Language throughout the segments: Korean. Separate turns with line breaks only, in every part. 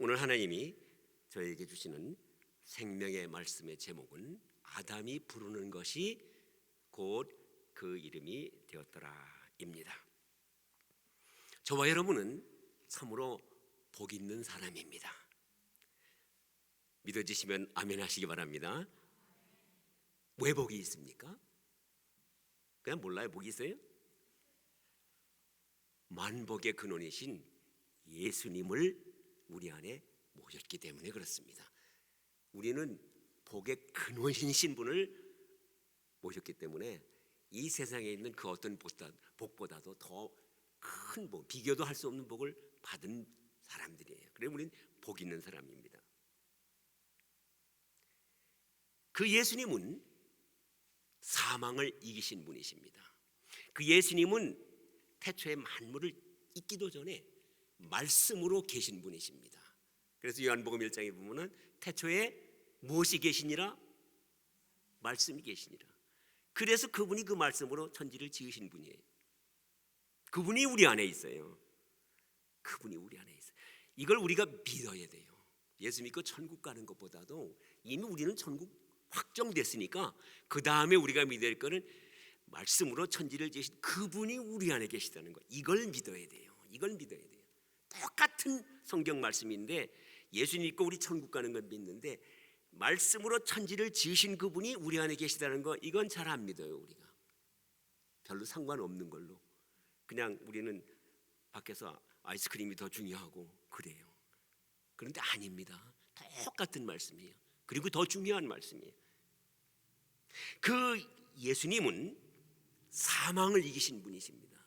오늘 하나님이 저에게 주시는 생명의 말씀의 제목은 아담이 부르는 것이 곧 그 이름이 되었더라입니다. 저와 여러분은 참으로 복 있는 사람입니다. 믿어지시면 아멘 하시기 바랍니다. 왜 복이 있습니까? 그냥 몰라요. 복이 있어요? 만복의 근원이신 예수님을 우리 안에 모셨기 때문에 그렇습니다. 우리는 복의 근원이신 분을 모셨기 때문에 이 세상에 있는 그 어떤 복보다도 더 큰 복, 비교도 할 수 없는 복을 받은 사람들이에요. 그래서 우리는 복 있는 사람입니다. 그 예수님은 사망을 이기신 분이십니다. 그 예수님은 태초에 만물을 있기도 전에 말씀으로 계신 분이십니다. 그래서 요한복음 1장에 보면은 태초에 무엇이 계시니라? 말씀이 계시니라. 그래서 그분이 그 말씀으로 천지를 지으신 분이에요. 그분이 우리 안에 있어요. 그분이 우리 안에 있어요. 이걸 우리가 믿어야 돼요. 예수 믿고 천국 가는 것보다도 이미 우리는 천국 확정됐으니까 그 다음에 우리가 믿어야 할 거는 말씀으로 천지를 지으신 그분이 우리 안에 계시다는 것. 이걸 믿어야 돼요. 이걸 믿어야 돼요. 똑같은 성경 말씀인데 예수 믿고 우리 천국 가는 건 믿는데 말씀으로 천지를 지으신 그분이 우리 안에 계시다는 거, 이건 잘 안 믿어요. 우리가 별로 상관없는 걸로 그냥 우리는 밖에서 아이스크림이 더 중요하고 그래요. 그런데 아닙니다. 똑같은 말씀이에요. 그리고 더 중요한 말씀이에요. 그 예수님은 사망을 이기신 분이십니다.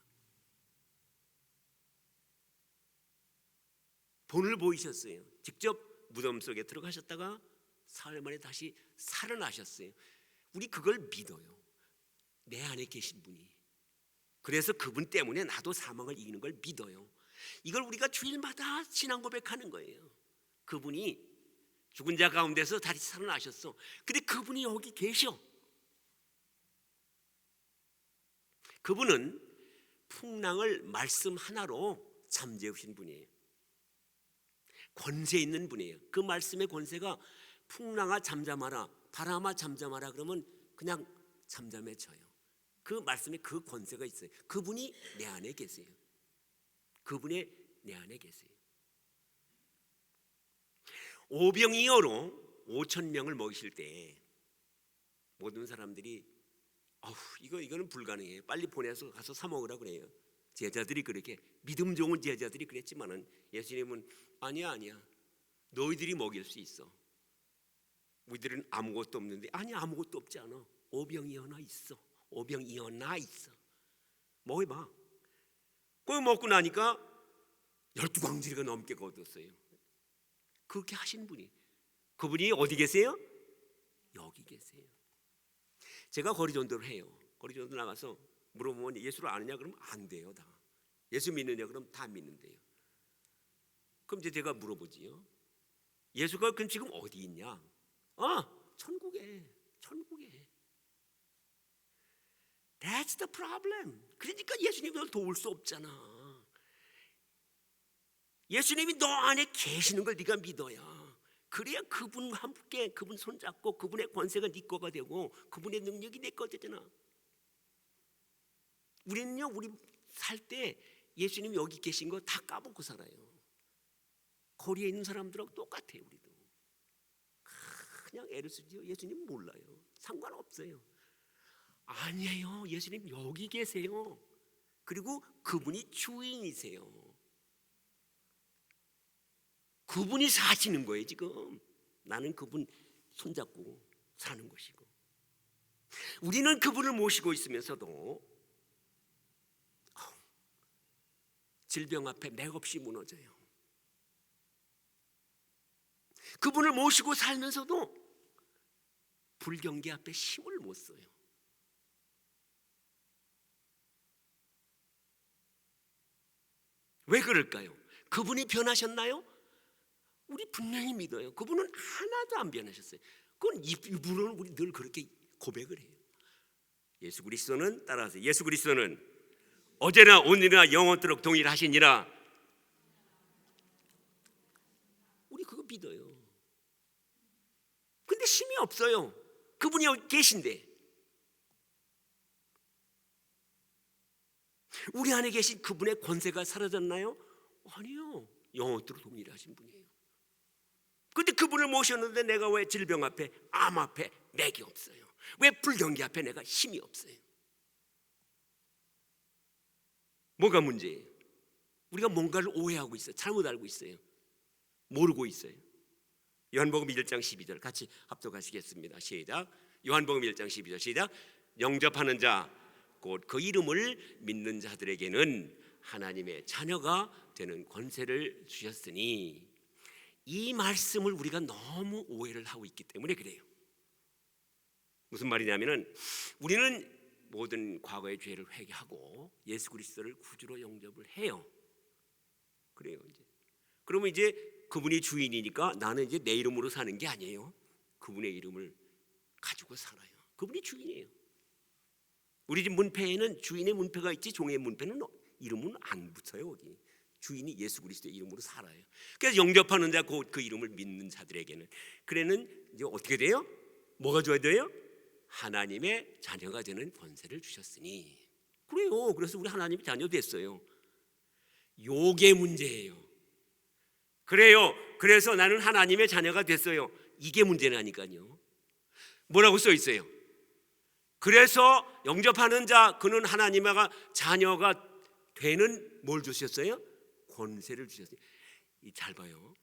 본을 보이셨어요. 직접 무덤 속에 들어가셨다가 사흘 만에 다시 살아나셨어요. 우리 그걸 믿어요. 내 안에 계신 분이. 그래서 그분 때문에 나도 사망을 이기는 걸 믿어요. 이걸 우리가 주일마다 신앙 고백하는 거예요. 그분이 죽은 자 가운데서 다시 살아나셨어. 근데 그분이 여기 계셔. 그분은 풍랑을 말씀 하나로 잠재우신 분이에요. 권세 있는 분이에요. 그 말씀의 권세가 풍랑아 잠잠하라, 바람아 잠잠하라 그러면 그냥 잠잠해져요. 그 말씀에 그 권세가 있어요. 그분이 내 안에 계세요. 그분이 내 안에 계세요. 오병이어로 5,000명을 먹이실 때 모든 사람들이 이거는 불가능해요. 빨리 보내서 가서 사 먹으라 그래요. 제자들이 그렇게 믿음 좋은 제자들이 그랬지만은 예수님은 아니야. 너희들이 먹일 수 있어. 우리들은 아무것도 없는데 아니 아무것도 없지 않아. 오병이어나 있어. 오병이어나 있어. 먹어봐. 그거 먹고 나니까 12광주리가 넘게 거뒀어요. 그렇게 하신 분이, 그분이 어디 계세요? 여기 계세요. 제가 거리전도를 해요. 거리전도 나가서 물어보면 예수를 아느냐 그러면 안 돼요. 다 예수 믿느냐 그러면 다 믿는데요. 그럼 이제 제가 물어보지요. 예수가 그럼 지금 어디 있냐? 천국에. That's the problem. 그러니까 예수님이 널 도울 수 없잖아. 예수님이 너 안에 계시는 걸 네가 믿어야. 그래야 그분 함께 그분 손잡고 그분의 권세가 네 거가 되고 그분의 능력이 내 거 되잖아. 우리는요, 우리 살 때 예수님이 여기 계신 거 다 까먹고 살아요. 거리에 있는 사람들하고 똑같아요. 우리도 그냥 애를 쓰지요. 예수님 몰라요. 상관없어요. 아니에요. 예수님 여기 계세요. 그리고 그분이 주인이세요. 그분이 사시는 거예요. 지금 나는 그분 손잡고 사는 것이고, 우리는 그분을 모시고 있으면서도 질병 앞에 맥없이 무너져요. 그분을 모시고 살면서도 불경기 앞에 힘을 못 써요. 왜 그럴까요? 그분이 변하셨나요? 우리 분명히 믿어요. 그분은 하나도 안 변하셨어요. 그건 입으로는 우리 늘 그렇게 고백을 해요. 예수 그리스도는, 따라하세요. 예수 그리스도는 어제나 오늘이나 영원토록 동일하시니라. 믿어요. 근데 힘이 없어요. 그분이 여기 계신데. 우리 안에 계신 그분의 권세가 사라졌나요? 아니요. 영원토록 동일하신 분이에요. 근데 그분을 모셨는데 내가 왜 질병 앞에, 암 앞에 맥이 없어요? 왜 불경기 앞에 내가 힘이 없어요? 뭐가 문제예요? 우리가 뭔가를 오해하고 있어요. 잘못 알고 있어요. 모르고 있어요. 요한복음 1장 12절 같이 합독하시겠습니다. 시작. 요한복음 1장 12절 시작. 영접하는 자 곧 그 이름을 믿는 자들에게는 하나님의 자녀가 되는 권세를 주셨으니, 이 말씀을 우리가 너무 오해를 하고 있기 때문에 그래요. 무슨 말이냐면은 우리는 모든 과거의 죄를 회개하고 예수 그리스도를 구주로 영접을 해요. 그래요. 그러면 이제 그분이 주인이니까 나는 이제 내 이름으로 사는 게 아니에요. 그분의 이름을 가지고 살아요. 그분이 주인이에요. 우리 집 문패에는 주인의 문패가 있지 종의 문패는 이름은 안 붙어요. 거기 주인이 예수 그리스도의 이름으로 살아요. 그래서 영접하는 자 곧 그 이름을 믿는 자들에게는, 그래는 이제 어떻게 돼요? 뭐가 줘야 돼요? 하나님의 자녀가 되는 권세를 주셨으니. 그래요. 그래서 우리 하나님의 자녀 됐어요. 요게 문제예요. 그래요. 그래서 나는 하나님의 자녀가 됐어요. 이게 문제라니까요. 뭐라고 써 있어요? 그래서 영접하는 자 그는 하나님의 자녀가 되는 뭘 주셨어요? 권세를 주셨어요. 잘 봐요.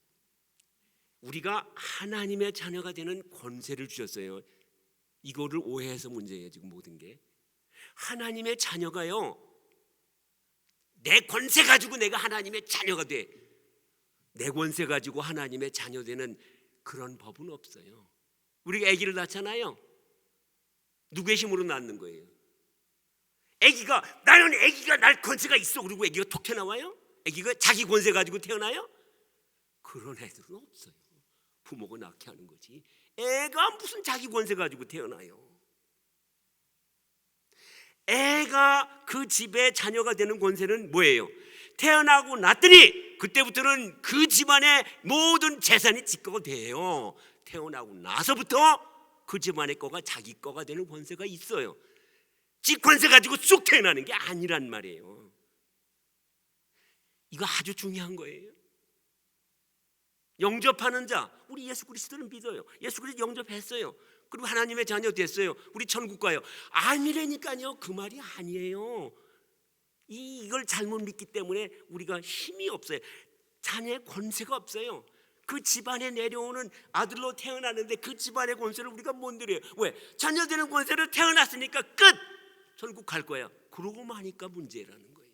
우리가 하나님의 자녀가 되는 권세를 주셨어요. 이거를 오해해서 문제예요. 지금 모든 게 하나님의 자녀가요, 내 권세 가지고 내가 하나님의 자녀가 돼, 내 권세 가지고 하나님의 자녀 되는 그런 법은 없어요. 우리가 아기를 낳잖아요. 누구의 힘으로 낳는 거예요? 나는 아기가 날 권세가 있어 그리고 아기가 톡 튀어나와요? 아기가 자기 권세 가지고 태어나요? 그런 애들은 없어요. 부모가 낳게 하는 거지. 애가 무슨 자기 권세 가지고 태어나요? 애가 그 집의 자녀가 되는 권세는 뭐예요? 태어나고 났더니 그때부터는 그 집안의 모든 재산이 지 거가 돼요. 태어나고 나서부터 그 집안의 거가 자기 거가 되는 권세가 있어요. 지 권세 가지고 쑥 태어나는 게 아니란 말이에요. 이거 아주 중요한 거예요. 영접하는 자, 우리 예수 그리스도를 믿어요. 예수 그리스도 영접했어요. 그리고 하나님의 자녀 됐어요. 우리 천국 가요. 아니라니까요. 그 말이 아니에요. 이걸 잘못 믿기 때문에 우리가 힘이 없어요. 자녀의 권세가 없어요. 그 집안에 내려오는 아들로 태어나는데 그 집안의 권세를 우리가 못 누려요. 왜? 자녀 되는 권세를 태어났으니까 끝! 천국 갈 거야. 그러고 마니까 문제라는 거예요.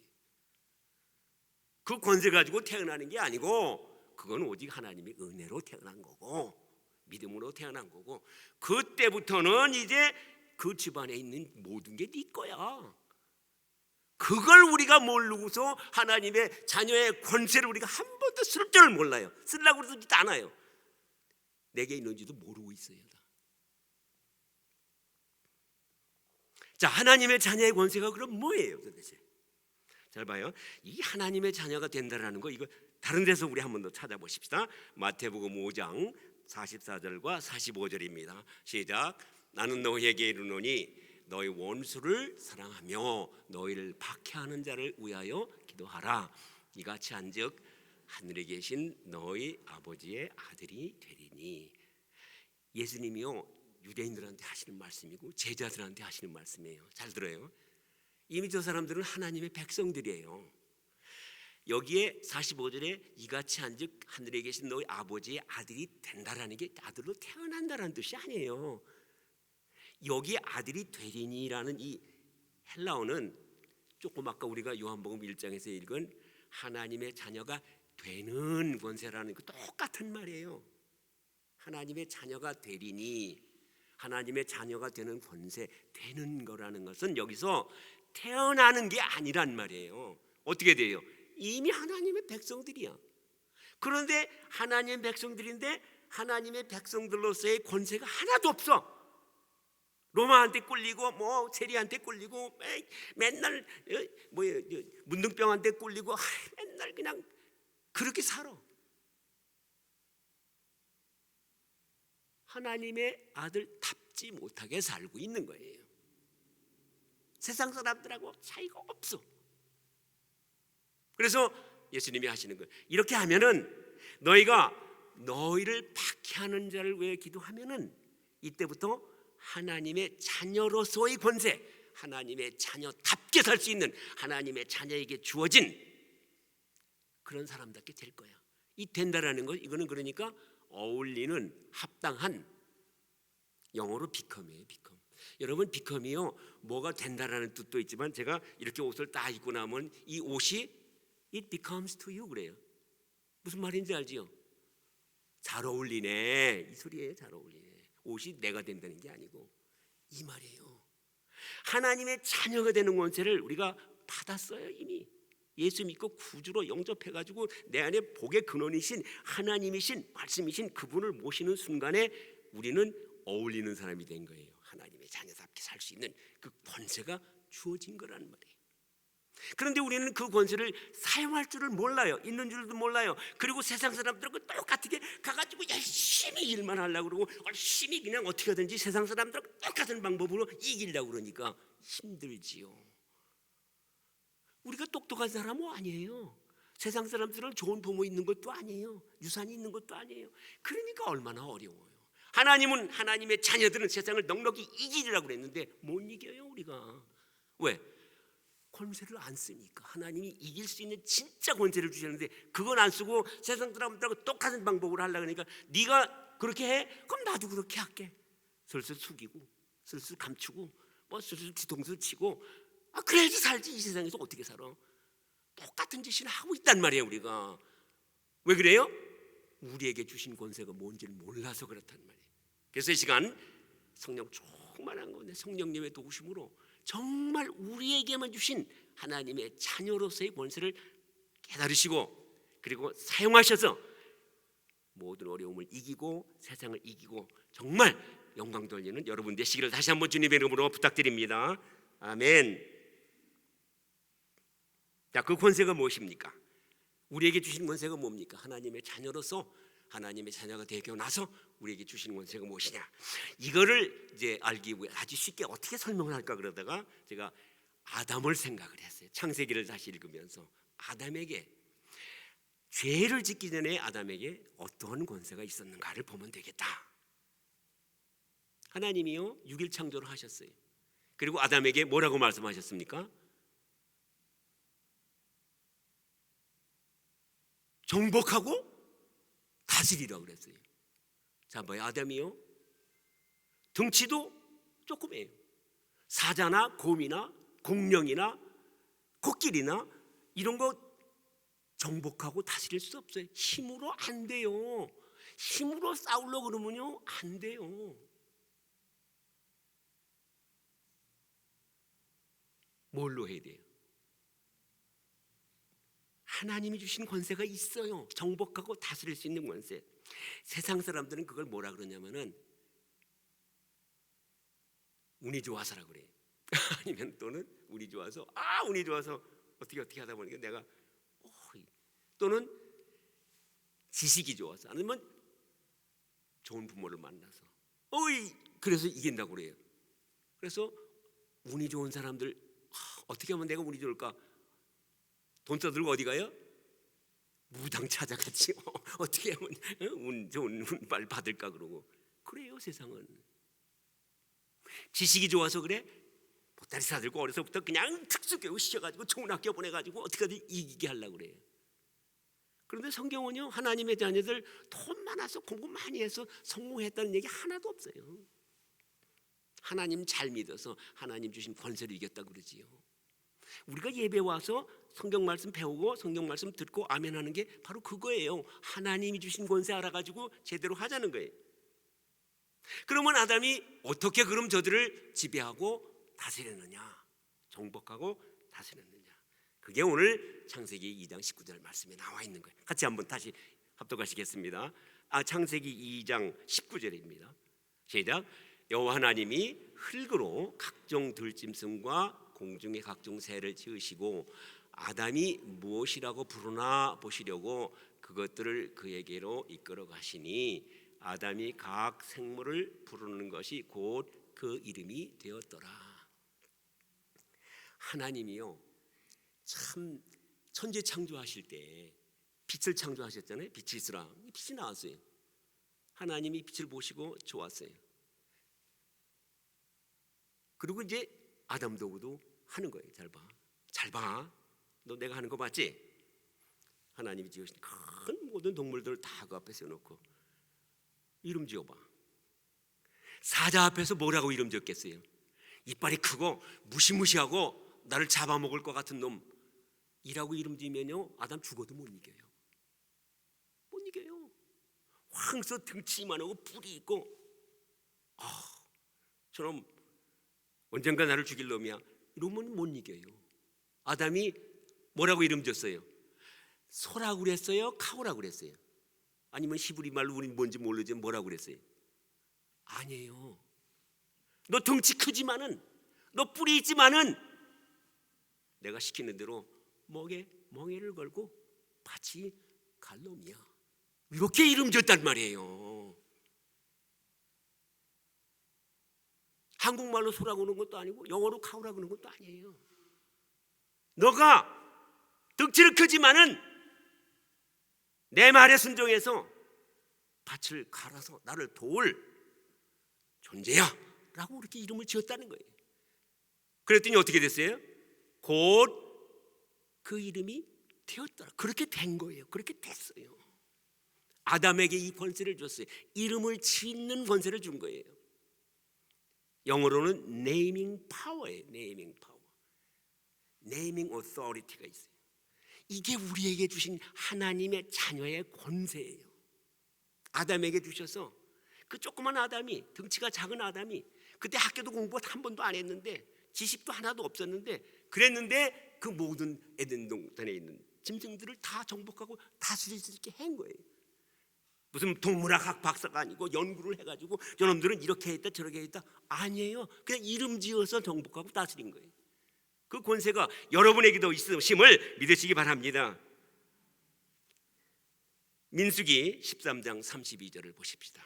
그 권세 가지고 태어나는 게 아니고 그건 오직 하나님의 은혜로 태어난 거고 믿음으로 태어난 거고, 그때부터는 이제 그 집안에 있는 모든 게 네 거야. 그걸 우리가 모르고서 하나님의 자녀의 권세를 우리가 한 번도 쓸 줄을 몰라요. 쓰려고 그러지도 않아요. 내게 있는지도 모르고 있어요. 자, 하나님의 자녀의 권세가 그럼 뭐예요 도대체? 잘 봐요. 이 하나님의 자녀가 된다라는 거, 이거 다른 데서 우리 한 번 더 찾아보십시다. 마태복음 5장 44절과 45절입니다. 시작. 나는 너희에게 이르노니 너희 원수를 사랑하며 너희를 박해하는 자를 위하여 기도하라. 이같이 한즉 하늘에 계신 너희 아버지의 아들이 되리니. 예수님이요, 유대인들한테 하시는 말씀이고 제자들한테 하시는 말씀이에요. 잘 들어요. 이미 저 사람들은 하나님의 백성들이에요. 여기에 45절에 이같이 한즉 하늘에 계신 너희 아버지의 아들이 된다라는 게 아들로 태어난다라는 뜻이 아니에요. 여기 아들이 되리니라는 이 헬라어는 조금 아까 우리가 요한복음 1장에서 읽은 하나님의 자녀가 되는 권세라는 거 똑같은 말이에요. 하나님의 자녀가 되리니, 하나님의 자녀가 되는 권세, 되는 거라는 것은 여기서 태어나는 게 아니란 말이에요. 어떻게 돼요? 이미 하나님의 백성들이야. 그런데 하나님의 백성들인데 하나님의 백성들로서의 권세가 하나도 없어. 로마한테 꿀리고 뭐 세리한테 꿀리고 맨날 문둥병한테 꿀리고 맨날 그냥 그렇게 살아. 하나님의 아들답지 못하게 살고 있는 거예요. 세상 사람들하고 차이가 없어. 그래서 예수님이 하시는 거예요. 이렇게 하면은 너희가 너희를 박해하는 자를 위해 기도하면은 이때부터 하나님의 자녀로서의 권세, 하나님의 자녀답게 살 수 있는 하나님의 자녀에게 주어진 그런 사람답게 될 거야. 이 된다라는 것, 이거는 그러니까 어울리는 합당한, 영어로 become이에요. become. 여러분, become이요, 뭐가 된다라는 뜻도 있지만 제가 이렇게 옷을 딱 입고 나면 이 옷이 it becomes to you 그래요. 무슨 말인지 알지요? 잘 어울리네, 이 소리예요. 잘 어울리네. 옷이 내가 된다는 게 아니고 이 말이에요. 하나님의 자녀가 되는 권세를 우리가 받았어요. 이미 예수 믿고 구주로 영접해가지고 내 안에 복의 근원이신 하나님이신 말씀이신 그분을 모시는 순간에 우리는 어울리는 사람이 된 거예요. 하나님의 자녀답게 살 수 있는 그 권세가 주어진 거라는 말이에요. 그런데 우리는 그 권세를 사용할 줄을 몰라요. 있는 줄도 몰라요. 그리고 세상 사람들하고 똑같게 가가지고 열심히 일만 하려고 그러고 열심히 그냥 어떻게 하든지 세상 사람들하고 똑같은 방법으로 이기려고 그러니까 힘들지요. 우리가 똑똑한 사람은 아니에요. 세상 사람들은 좋은 부모 있는 것도 아니에요. 유산이 있는 것도 아니에요. 그러니까 얼마나 어려워요. 하나님은, 하나님의 자녀들은 세상을 넉넉히 이기리라고 그랬는데 못 이겨요. 우리가 왜? 권세를 안 쓰니까. 하나님이 이길 수 있는 진짜 권세를 주셨는데 그건 안 쓰고 세상 사람들하고 똑같은 방법으로 하려고 하니까 네가 그렇게 해? 그럼 나도 그렇게 할게. 슬슬 숙이고 슬슬 감추고 뭐 슬슬 뒤통수 치고 그래야지 살지. 이 세상에서 어떻게 살아? 똑같은 짓을 하고 있단 말이에요. 우리가 왜 그래요? 우리에게 주신 권세가 뭔지를 몰라서 그렇단 말이에요. 그래서 이 시간 성령 충만한 건데 성령님의 도우심으로 정말 우리에게만 주신 하나님의 자녀로서의 권세를 깨달으시고 그리고 사용하셔서 모든 어려움을 이기고 세상을 이기고 정말 영광 돌리는 여러분 되시기를 다시 한번 주님의 이름으로 부탁드립니다. 아멘. 자, 그 권세가 무엇입니까? 우리에게 주신 권세가 뭡니까? 하나님의 자녀로서 하나님의 자녀가 되고 나서 우리에게 주시는 권세가 무엇이냐? 이거를 이제 알기 위해 아주 쉽게 어떻게 설명을 할까 그러다가 제가 아담을 생각을 했어요. 창세기를 다시 읽으면서 아담에게 죄를 짓기 전에 아담에게 어떠한 권세가 있었는가를 보면 되겠다. 하나님이요 6일 창조를 하셨어요. 그리고 아담에게 뭐라고 말씀하셨습니까? 정복하고 다스리라고 그랬어요. 자, 뭐야? 아담이요 등치도 조금이에요. 사자나 곰이나 공룡이나 코끼리나 이런 거 정복하고 다스릴 수 없어요. 힘으로 안 돼요. 힘으로 싸우려고 그러면요 안 돼요. 뭘로 해야 돼요? 하나님이 주신 권세가 있어요. 정복하고 다스릴 수 있는 권세. 세상 사람들은 그걸 뭐라 그러냐면은 운이 좋아서라고 그래요. 아니면 또는 운이 좋아서 운이 좋아서 어떻게 하다 보니까 내가 또는 지식이 좋아서 아니면 좋은 부모를 만나서 그래서 이긴다고 그래요. 그래서 운이 좋은 사람들 어떻게 하면 내가 운이 좋을까? 돈 써들고 어디 가요? 무당 찾아갔지. 어떻게 하면 운 좋은 운빨 받을까 그러고 그래요. 세상은 지식이 좋아서 그래. 보따리 싸들고 어려서부터 그냥 특수교육 시켜가지고 좋은 학교 보내가지고 어떻게든 이기게 하려고 그래요. 그런데 성경은요 하나님의 자녀들 돈 많아서 공부 많이 해서 성공했다는 얘기 하나도 없어요. 하나님 잘 믿어서 하나님 주신 권세를 이겼다고 그러지요. 우리가 예배 와서 성경 말씀 배우고 성경 말씀 듣고 아멘하는 게 바로 그거예요. 하나님이 주신 권세 알아가지고 제대로 하자는 거예요. 그러면 아담이 어떻게 그럼 저들을 지배하고 다스렸느냐? 정복하고 다스렸느냐? 그게 오늘 창세기 2장 19절 말씀에 나와 있는 거예요. 같이 한번 다시 합독하시겠습니다. 창세기 2장 19절입니다. 시작. 여호와 하나님이 흙으로 각종 들짐승과 공중의 각종 새를 지으시고 아담이 무엇이라고 부르나 보시려고 그것들을 그에게로 이끌어 가시니 아담이 각 생물을 부르는 것이 곧 그 이름이 되었더라. 하나님이요 참 천지 창조하실 때 빛을 창조하셨잖아요. 빛이 있으라. 빛이 나왔어요. 하나님이 빛을 보시고 좋았어요. 그리고 이제 아담도 그도 하는 거예요. 잘 봐. 너 내가 하는 거 봤지? 하나님이 지으신 큰 모든 동물들을 다 그 앞에 세워놓고 이름 지어봐. 사자 앞에서 뭐라고 이름 지었겠어요? 이빨이 크고 무시무시하고 나를 잡아먹을 것 같은 놈이라고 이름 지으면요 아담 죽어도 못 이겨요. 못 이겨요. 황소 등치 이만하고 뿔이 있고 저놈 언젠가 나를 죽일 놈이야 이러면 못 이겨요. 아담이 뭐라고 이름 지었어요? 소라고 그랬어요? 카오라고 그랬어요? 아니면 히브리 말로 우린 뭔지 모르지만 뭐라고 그랬어요? 아니에요. 너 덩치 크지만은 너 뿔이 있지만은 내가 시키는 대로 목에 멍에를 걸고 밭이 갈 놈이야. 이렇게 이름 지었단 말이에요. 한국말로 소라고 하는 것도 아니고 영어로 카오라고 하는 것도 아니에요. 너가 덩치를 크지만은 내 말에 순종해서 밭을 갈아서 나를 도울 존재야 라고 그렇게 이름을 지었다는 거예요. 그랬더니 어떻게 됐어요? 곧 그 이름이 되었더라. 그렇게 된 거예요. 그렇게 됐어요. 아담에게 이 권세를 줬어요. 이름을 짓는 권세를 준 거예요. 영어로는 네이밍 파워예요. 네이밍 파워. 네이밍 오서리티가 있어요. 이게 우리에게 주신 하나님의 자녀의 권세예요. 아담에게 주셔서 그 조그만 아담이 덩치가 작은 아담이 그때 학교도 공부 한 번도 안 했는데 지식도 하나도 없었는데 그랬는데 그 모든 에덴 동산에 있는 짐승들을 다 정복하고 다스릴 수 있게 한 거예요. 무슨 동물학 박사가 아니고 연구를 해가지고 저놈들은 이렇게 했다 저렇게 했다 아니에요. 그냥 이름 지어서 정복하고 다스린 거예요. 그 권세가 여러분에게도 있으심을 믿으시기 바랍니다. 민수기 13장 32절을 보십시다.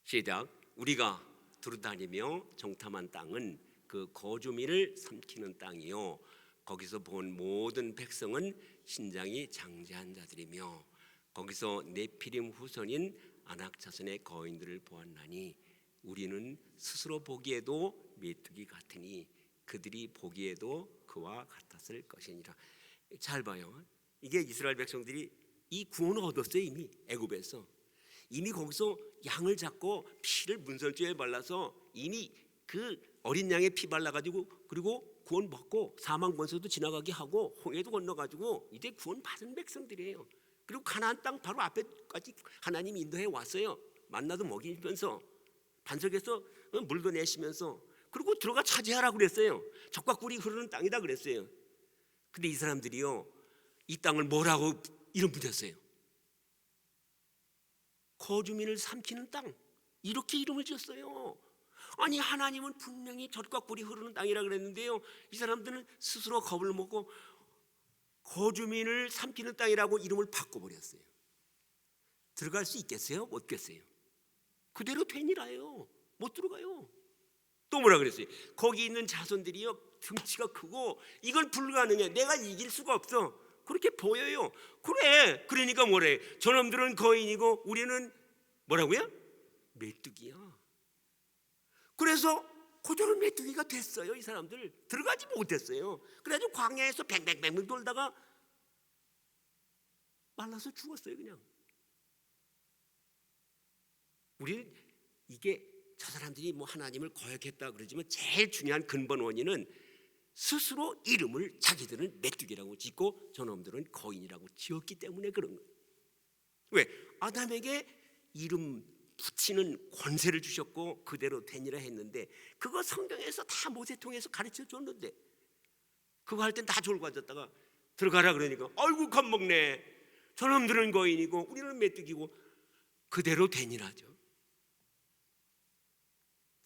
시작. 우리가 두루다니며 정탐한 땅은 그 거주민을 삼키는 땅이요 거기서 본 모든 백성은 신장이 장대한 자들이며 거기서 네피림 후손인 아낙 자손의 거인들을 보았나니 우리는 스스로 보기에도 메뚜기 같으니 그들이 보기에도 그와 같았을 것이니라. 잘 봐요. 이게 이스라엘 백성들이 이 구원을 얻었어요. 이미 애굽에서 이미 거기서 양을 잡고 피를 문설주에 발라서 이미 그 어린 양의 피 발라가지고 그리고 구원 받고 사망 권세도 지나가게 하고 홍해도 건너가지고 이제 구원 받은 백성들이에요. 그리고 가나안 땅 바로 앞에까지 하나님이 인도해 왔어요. 만나도 먹이면서 반석에서 물도 내시면서 그리고 들어가 차지하라고 그랬어요. 적과 꿀이 흐르는 땅이다 그랬어요. 근데 이 사람들이요 이 땅을 뭐라고 이름 붙였어요? 거주민을 삼키는 땅 이렇게 이름을 지었어요. 아니 하나님은 분명히 젖과 꿀이 흐르는 땅이라 그랬는데요 이 사람들은 스스로 겁을 먹고 거주민을 삼키는 땅이라고 이름을 바꿔버렸어요. 들어갈 수 있겠어요? 못 겠어요? 그대로 되니라요. 못 들어가요. 또 뭐라 그랬어요? 거기 있는 자손들이요 등치가 크고 이건 불가능해. 내가 이길 수가 없어. 그렇게 보여요. 그래. 그러니까 뭐래? 저놈들은 거인이고 우리는 뭐라고요? 메뚜기야. 그래서 고조는 메뚜기가 됐어요. 이 사람들 들어가지 못했어요. 그래가지고 광야에서 뱅뱅뱅뱅 돌다가 말라서 죽었어요. 그냥. 우리 이게 저 사람들이 뭐 하나님을 거역했다 그러지만 제일 중요한 근본 원인은 스스로 이름을 자기들은 메뚜기라고 짓고 저놈들은 거인이라고 지었기 때문에 그런 거예요. 왜? 아담에게 이름 붙이는 권세를 주셨고 그대로 되니라 했는데 그거 성경에서 다 모세 통해서 가르쳐 줬는데 그거 할 땐 다 졸고앉았다가 들어가라 그러니까 아이고 겁먹네. 저놈들은 거인이고 우리는 메뚜기고 그대로 되니라죠.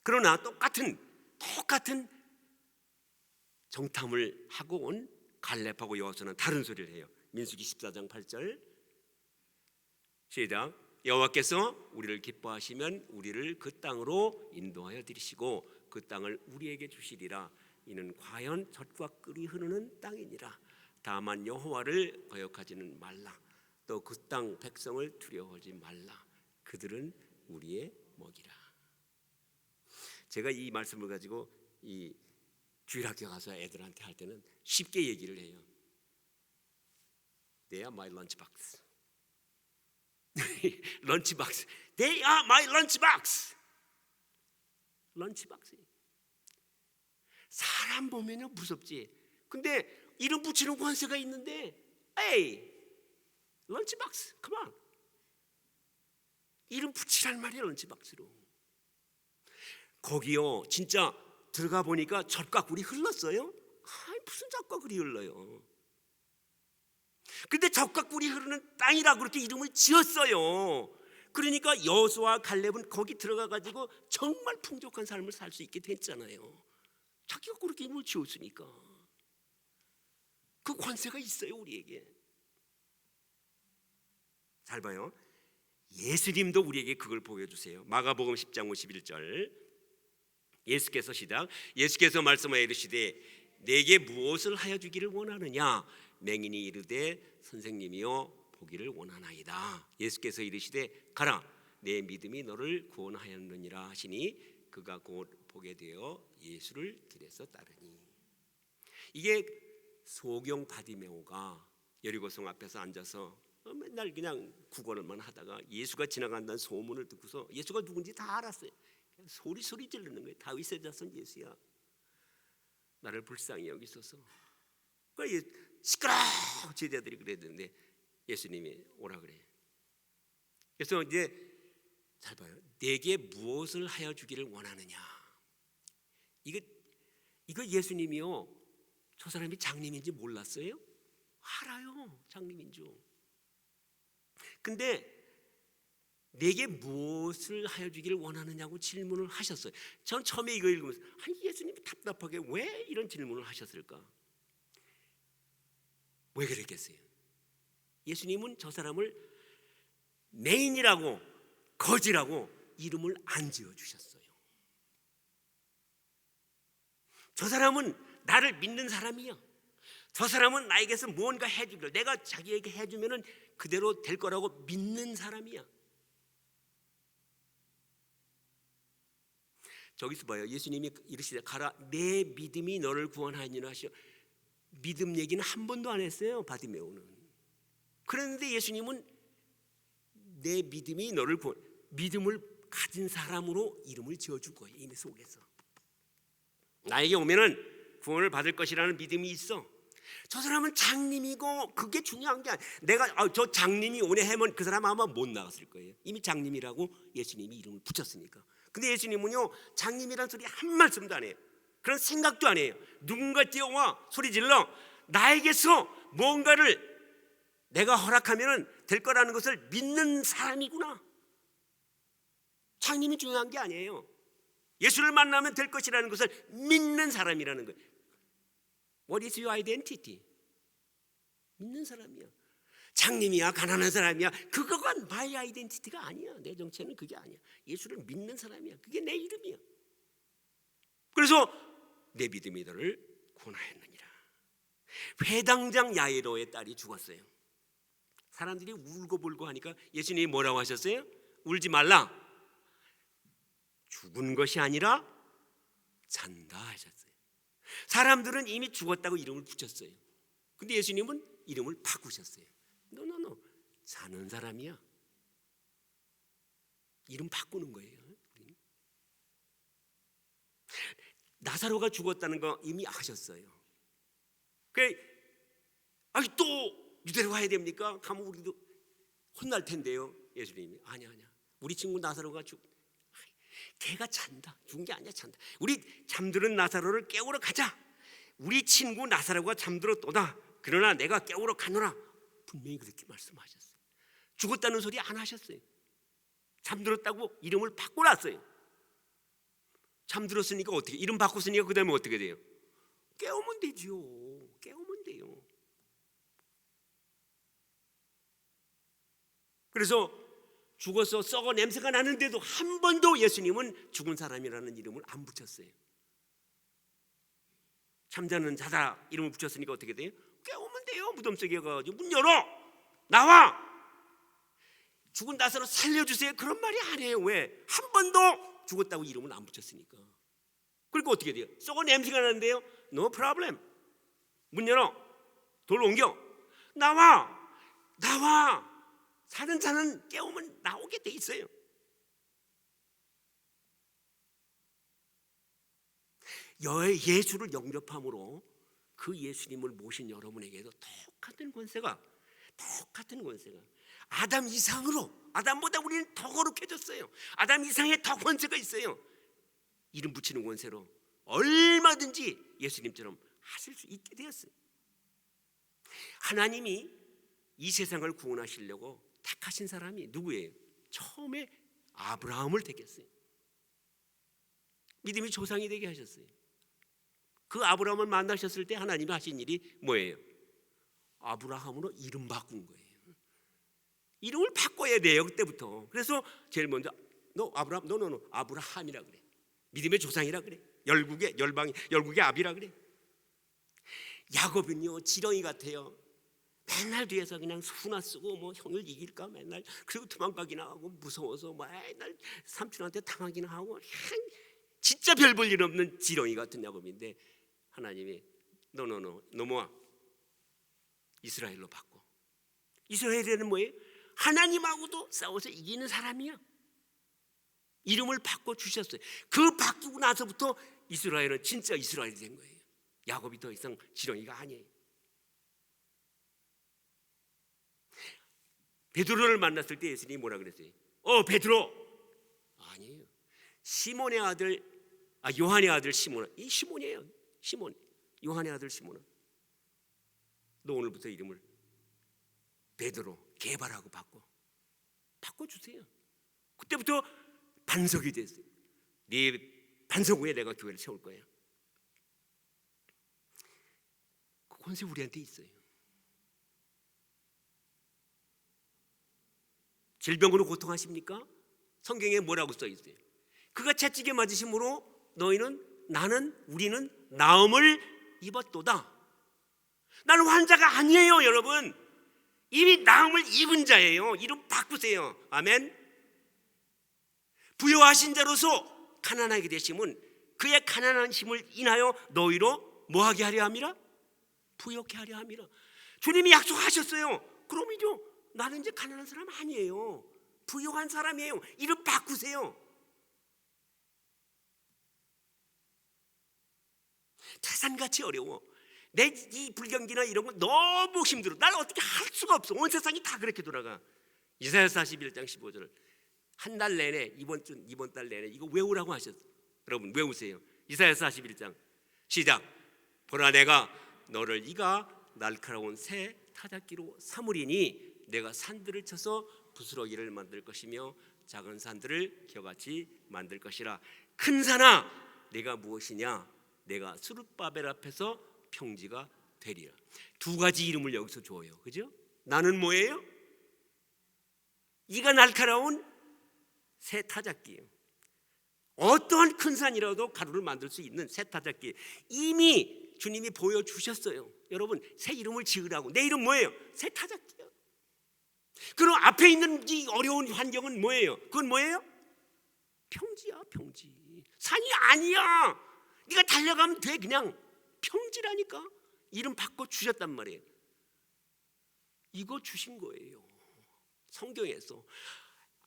그러나 똑같은 정탐을 하고 온 갈렙하고 여호수아는 다른 소리를 해요. 민수기 14장 8절 시작. 여호와께서 우리를 기뻐하시면 우리를 그 땅으로 인도하여 들이시고 그 땅을 우리에게 주시리라. 이는 과연 젖과 꿀이 흐르는 땅이니라. 다만 여호와를 거역하지는 말라. 또 그 땅 백성을 두려워하지 말라. 그들은 우리의 먹이라. 제가 이 말씀을 가지고 이 주일학교 가서 애들한테 할 때는 쉽게 얘기를 해요. They are my lunchbox. 런치박스. They are my lunchbox. 런치박스. 사람 보면요 무섭지. 근데 이름 붙이는 관세가 있는데, 에이, 런치박스, come on. 이름 붙이란 말이야, 런치박스로. 거기요, 진짜 들어가 보니까 젖과 꿀이 흘렀어요. 무슨 젖과 꿀이 흘러요? 근데 젖과 꿀이 흐르는 땅이라고 그렇게 이름을 지었어요. 그러니까 여호수아와 갈렙은 거기 들어가 가지고 정말 풍족한 삶을 살 수 있게 됐잖아요. 자기가 그렇게 이름을 지었으니까. 그 관세가 있어요, 우리에게. 잘 봐요. 예수님도 우리에게 그걸 보여주세요. 마가복음 10장 51절. 예수께서 시작. 예수께서 말씀하여 이르시되 내게 무엇을 하여 주기를 원하느냐? 맹인이 이르되 선생님이여 보기를 원하나이다. 예수께서 이르시되 가라, 내 믿음이 너를 구원하였느니라 하시니 그가 곧 보게 되어 예수를 길에서 따르니. 이게 소경 바디메오가 여리고성 앞에서 앉아서 맨날 그냥 구걸만 하다가 예수가 지나간다는 소문을 듣고서 예수가 누군지 다 알았어요. 소리 지르는 거예요. 다윗의 자손 예수야, 나를 불쌍히 여기소서. 시끄러 제자들이 그랬는데 예수님이 오라 그래. 그래서 이제 잘 봐요. 내게 무엇을 하여 주기를 원하느냐. 이거 예수님이요, 저 사람이 장님인지 몰랐어요? 알아요, 장님인 줄. 근데 내게 무엇을 하여 주기를 원하느냐고 질문을 하셨어요. 전 처음에 이거 읽으면서 예수님이 답답하게 왜 이런 질문을 하셨을까? 왜 그랬겠어요? 예수님은 저 사람을 맹인이라고 거지라고 이름을 안 지어주셨어요. 저 사람은 나를 믿는 사람이야. 저 사람은 나에게서 무언가 해주길, 내가 자기에게 해주면 그대로 될 거라고 믿는 사람이야. 저기서 봐요. 예수님이 이르시되 가라, 내 믿음이 너를 구원하니라 하시오. 믿음 얘기는 한 번도 안 했어요, 바디메오는. 그런데 예수님은 내 믿음이 너를 구원, 믿음을 가진 사람으로 이름을 지어줄 거예요. 이미 속에서 나에게 오면은 구원을 받을 것이라는 믿음이 있어. 저 사람은 장님이고 그게 중요한 게 아니야. 내가 저 장님이 오네 하면 그 사람 아마 못 나갔을 거예요. 이미 장님이라고 예수님이 이름을 붙였으니까. 근데 예수님은요, 장님이란 소리 한 말씀도 안 해요. 그런 생각도 안 해요. 누군가 뛰어와 소리 질러 나에게서 뭔가를 내가 허락하면 될 거라는 것을 믿는 사람이구나. 장님이 중요한 게 아니에요. 예수를 만나면 될 것이라는 것을 믿는 사람이라는 거예요. What is your identity? 믿는 사람이야. 장님이야, 가난한 사람이야, 그거가 my identity가 아니야. 내 정체는 그게 아니야. 예수를 믿는 사람이야. 그게 내 이름이야. 그래서 내 믿음이 너를 구원하였느니라. 회당장 야이로의 딸이 죽었어요. 사람들이 울고불고 하니까 예수님이 뭐라고 하셨어요? 울지 말라. 죽은 것이 아니라 잔다 하셨어요. 사람들은 이미 죽었다고 이름을 붙였어요. 근데 예수님은 이름을 바꾸셨어요. 노 사는 사람이야. 이름 바꾸는 거예요. 나사로가 죽었다는 거 이미 아셨어요. 또 이대로 가야 됩니까? 가면 우리도 혼날 텐데요. 예수님이 아니야. 우리 친구 나사로가 걔가 잔다. 죽은 게 아니야, 잔다. 우리 잠드는 나사로를 깨우러 가자. 우리 친구 나사로가 잠들었도다. 그러나 내가 깨우러 가노라. 분명히 그렇게 말씀하셨어요. 죽었다는 소리 안 하셨어요. 잠들었다고 이름을 바꿔놨어요. 잠들었으니까 어떻게, 이름 바꿨으니까 그 다음에 어떻게 돼요? 깨우면 되죠. 깨우면 돼요. 그래서 죽어서 썩어 냄새가 나는데도 한 번도 예수님은 죽은 사람이라는 이름을 안 붙였어요. 잠자는 자다 이름을 붙였으니까 어떻게 돼요? 깨우면 돼요. 무덤 속에 가가지고 문 열어, 나와, 죽은 나사로 살려주세요, 그런 말이 아니에요. 왜? 한 번도 죽었다고 이름을 안 붙였으니까. 그러니까 어떻게 돼요? 썩어 냄새가 나는데요, no problem, 문 열어, 돌 옮겨, 나와. 사는 자는 깨우면 나오게 돼 있어요. 예수를 영접함으로 그 예수님을 모신 여러분에게도 똑같은 권세가 아담 이상으로, 아담보다 우리는 더 거룩해졌어요. 아담 이상의 더 권세가 있어요. 이름 붙이는 권세로 얼마든지 예수님처럼 하실 수 있게 되었어요. 하나님이 이 세상을 구원하시려고 택하신 사람이 누구예요? 처음에 아브라함을 택했어요. 믿음의 조상이 되게 하셨어요. 그 아브라함을 만나셨을 때 하나님이 하신 일이 뭐예요? 아브라함으로 이름 바꾼 거예요. 이름을 바꿔야 돼요, 그때부터. 그래서 제일 먼저 너 아브라함, 너 아브라함이라 그래. 믿음의 조상이라 그래. 열국의 아비라 그래. 야곱은요, 지렁이 같아요. 맨날 뒤에서 그냥 수나 쓰고 뭐 형을 이길까 맨날, 그리고 도망가기나 하고 무서워서 맨날 삼촌한테 당하기나 하고, 진짜 별 볼 일 없는 지렁이 같은 야곱인데 하나님이 넘어와, 이스라엘로 바꿔. 이스라엘에는 뭐예요? 하나님하고도 싸워서 이기는 사람이야. 이름을 바꿔 주셨어요. 그 바꾸고 나서부터 이스라엘은 진짜 이스라엘이 된 거예요. 야곱이 더 이상 지렁이가 아니에요. 베드로를 만났을 때 예수님이 뭐라 그랬어요? 베드로. 아니에요. 시몬의 아들, 요한의 아들 시몬. 이 시몬이에요. 시몬, 요한의 아들 시몬아, 너 오늘부터 이름을 베드로, 개발하고 바꿔주세요. 그때부터 반석이 됐어요. 네 반석 위에 내가 교회를 세울 거야. 그 권세 우리한테 있어요. 질병으로 고통하십니까? 성경에 뭐라고 써 있어요? 그가 채찍에 맞으심으로 우리는 나음을 입었도다. 나는 환자가 아니에요, 여러분. 이미 나음을 입은 자예요. 이름 바꾸세요. 아멘. 부요하신 자로서 가난하게 되심은 그의 가난한 힘을 인하여 너희로 뭐하게 하려 함이라? 부요케 하려 함이라. 주님이 약속하셨어요. 그럼요, 나는 이제 가난한 사람 아니에요. 부요한 사람이에요. 이름 바꾸세요. 태산같이 어려워. 내 이 불경기나 이런 거 너무 힘들어. 날 어떻게 할 수가 없어. 온 세상이 다 그렇게 돌아가. 이사야서 41장 15절. 한 달 내내, 이번 달 내내 이거 외우라고 하셨어요. 여러분 외우세요. 이사야서 41장 시작. 보라, 내가 너를 이가 날카로운 새 타작기로 삼으리니 내가 산들을 쳐서 부스러기를 만들 것이며 작은 산들을 겨같이 만들 것이라. 큰 산아, 내가 무엇이냐? 내가 스룹바벨 앞에서 평지가 되리라. 두 가지 이름을 여기서 줘요. 그죠? 나는 뭐예요? 이가 날카로운 새 타작기예요. 어떠한 큰 산이라도 가루를 만들 수 있는 새 타작기. 이미 주님이 보여주셨어요. 여러분, 새 이름을 지으라고. 내 이름 뭐예요? 새 타작기야. 그럼 앞에 있는 이 어려운 환경은 뭐예요? 그건 뭐예요? 평지야, 평지. 산이 아니야. 네가 달려가면 돼. 그냥 평지라니까. 이름 바꿔 주셨단 말이에요. 이거 주신 거예요. 성경에서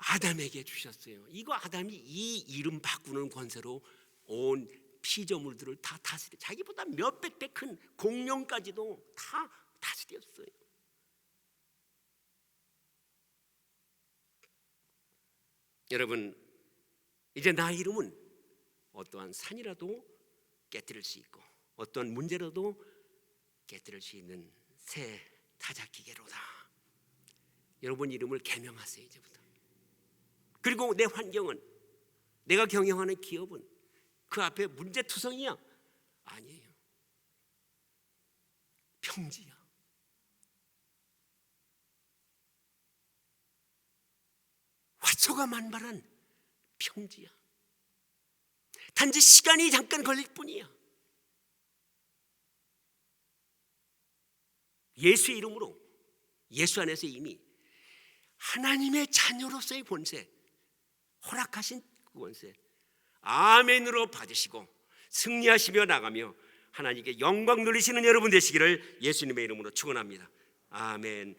아담에게 주셨어요. 이거 아담이 이 이름 바꾸는 권세로 온 피조물들을 다 다스려. 자기보다 몇백 배 큰 공룡까지도 다 다스렸어요. 여러분, 이제 나 이름은 어떠한 산이라도 깨뜨릴 수 있고 어떠한 문제라도 깨뜨릴 수 있는 새 타작기계로다. 여러분 이름을 개명하세요, 이제부터. 그리고 내 환경은, 내가 경영하는 기업은 그 앞에 문제투성이야? 아니에요. 평지야. 萬萬만한 평지야. 단지 시간이 잠깐 걸릴 뿐이야. 예수의 이름으로, 예수 안에서 이미 하나님의 자녀로서의 본세, 허락하신 그 권세 아멘으로 받으시고 승리하시며 나가며 하나님께 영광 돌리시는 여러분 되시기를 예수님의 이름으로 축원합니다. 아멘.